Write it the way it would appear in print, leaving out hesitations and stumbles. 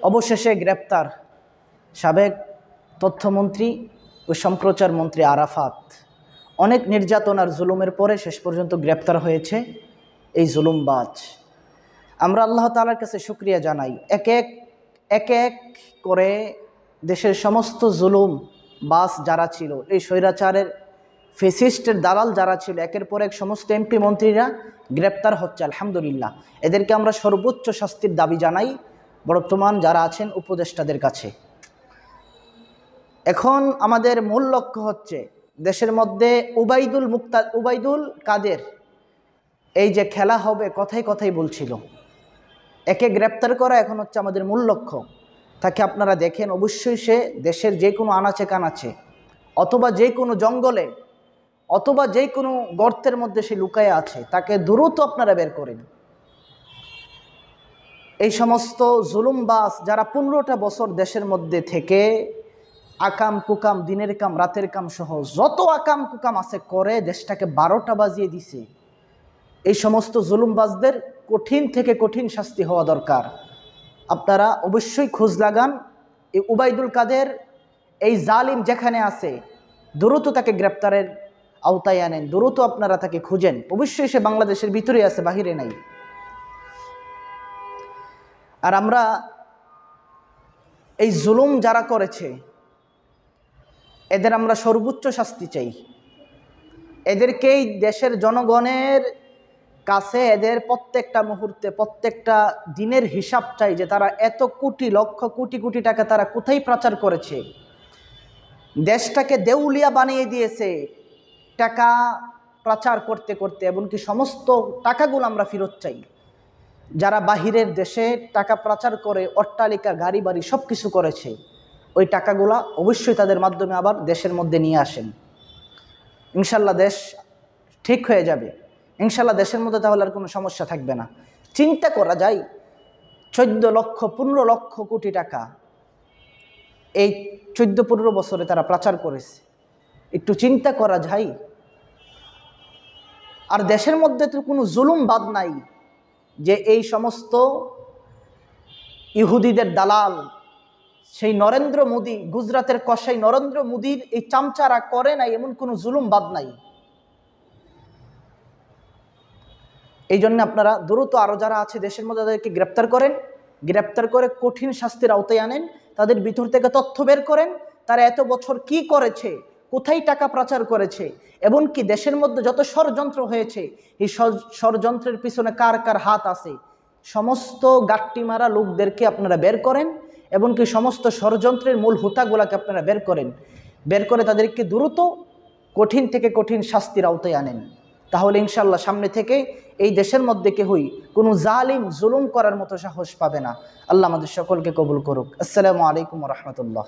অবশেষে গ্রেপ্তার সাবেক তথ্যমন্ত্রী ও সম্প্রচার মন্ত্রী আরাফাত। অনেক নির্যাতন আর জুলুমের পরে শেষ পর্যন্ত গ্রেপ্তার হয়েছে এই জুলুমবাজ। আমরা আল্লাহ তাআলার কাছে শুকরিয়া জানাই। এক এক করে দেশের সমস্ত জুলুম বাস যারা ছিল, এই স্বৈরাচারের ফেসিস্টের দালাল যারা ছিল, একের পর এক সমস্ত এমপি মন্ত্রীরা গ্রেপ্তার হচ্ছে। আলহামদুলিল্লাহ, এদেরকে আমরা সর্বোচ্চ শাস্তির দাবি জানাই বর্তমান যারা আছেন উপদেষ্টাদের কাছে। এখন আমাদের মূল লক্ষ্য হচ্ছে দেশের মধ্যে উবাইদুল কাদের এই যে খেলা হবে কথাই কথাই বলছিল, একে গ্রেপ্তার করা এখন হচ্ছে আমাদের মূল লক্ষ্য। তাকে আপনারা দেখেন, অবশ্যই সে দেশের যে কোনো আনাচে কানাচে অথবা যে কোনো জঙ্গলে অথবা যে কোনো গর্তের মধ্যে সে লুকায়ে আছে, তাকে দ্রুত আপনারা বের করেন। এই সমস্ত জুলুমবাজ যারা 15টা বছর দেশের মধ্যে থেকে আকাম কুকাম, দিনের কাম রাতের কাম সহ যত আকাম কুকাম আছে করে দেশটাকে 12টা বাজিয়ে দিছে, এই সমস্ত জুলুমবাজদের কঠিন থেকে কঠিন শাস্তি হওয়া দরকার। আপনারা অবশ্যই খোঁজ লাগান, এই উবাইদুল কাদের এই জালিম যেখানে আছে দ্রুত তাকে গ্রেপ্তারের আওতায় আনেন, দ্রুত আপনারা তাকে খুঁজেন। অবশ্যই সে বাংলাদেশের ভিতরে আছে, বাহিরে নাই। আর আমরা এই জুলুম যারা করেছে এদের আমরা সর্বোচ্চ শাস্তি চাই। এদেরকেই দেশের জনগণের কাছে এদের প্রত্যেকটা মুহূর্তে প্রত্যেকটা দিনের হিসাব চাই যে তারা এত কোটি লক্ষ কোটি কোটি টাকা তারা কোথায় পাচার করেছে, দেশটাকে দেউলিয়া বানিয়ে দিয়েছে টাকা পাচার করতে করতে। এমনকি সমস্ত টাকাগুলো আমরা ফেরত চাই। যারা বাহিরের দেশে টাকা পাচার করে অট্টালিকা গাড়ি বাড়ি সব কিছু করেছে, ওই টাকাগুলা অবশ্যই তাদের মাধ্যমে আবার দেশের মধ্যে নিয়ে আসেন। ইনশাল্লাহ দেশ ঠিক হয়ে যাবে, ইনশাল্লাহ দেশের মধ্যে তাহলে আর কোনো সমস্যা থাকবে না। চিন্তা করা যায় 14 লক্ষ 15 লক্ষ কোটি টাকা এই 14-15 বছরে তারা পাচার করেছে, একটু চিন্তা করা যায়। আর দেশের মধ্যে তো কোনো জুলুম বাদ নাই যে এই সমস্ত ইহুদিদের দালাল সেই নরেন্দ্র মোদী, গুজরাটের কসাই নরেন্দ্র মোদীর এই চামচারা করে নাই, এমন কোনো জুলুম বাদ নাই। এই জন্য আপনারা দ্রুত আরও যারা আছে দেশের মধ্যে তাদেরকে গ্রেপ্তার করেন, গ্রেপ্তার করে কঠিন শাস্তির আওতায় আনেন, তাদের ভিতর থেকে তথ্য বের করেন তারা এত বছর কি করেছে, কোথায় টাকা পাচার করেছে, এবং কি দেশের মধ্যে যত ষড়যন্ত্র হয়েছে এই ষড়যন্ত্রের পিছনে কার কার হাত আছে, সমস্ত গাট্টি মারা লোকদেরকে আপনারা বের করেন, এবং কি সমস্ত ষড়যন্ত্রের মূল হোতাগুলাকে আপনারা বের করে তাদেরকে দ্রুত কঠিন থেকে কঠিন শাস্তির আওতায় আনেন। তাহলে ইনশাল্লাহ সামনে থেকে এই দেশের মধ্যে কেউই কোনো জালিম জুলুম করার মতো সাহস পাবে না। আল্লাহ আমাদের সকলকে কবুল করুক। আসসালামু আলাইকুম ওয়া রাহমাতুল্লাহ।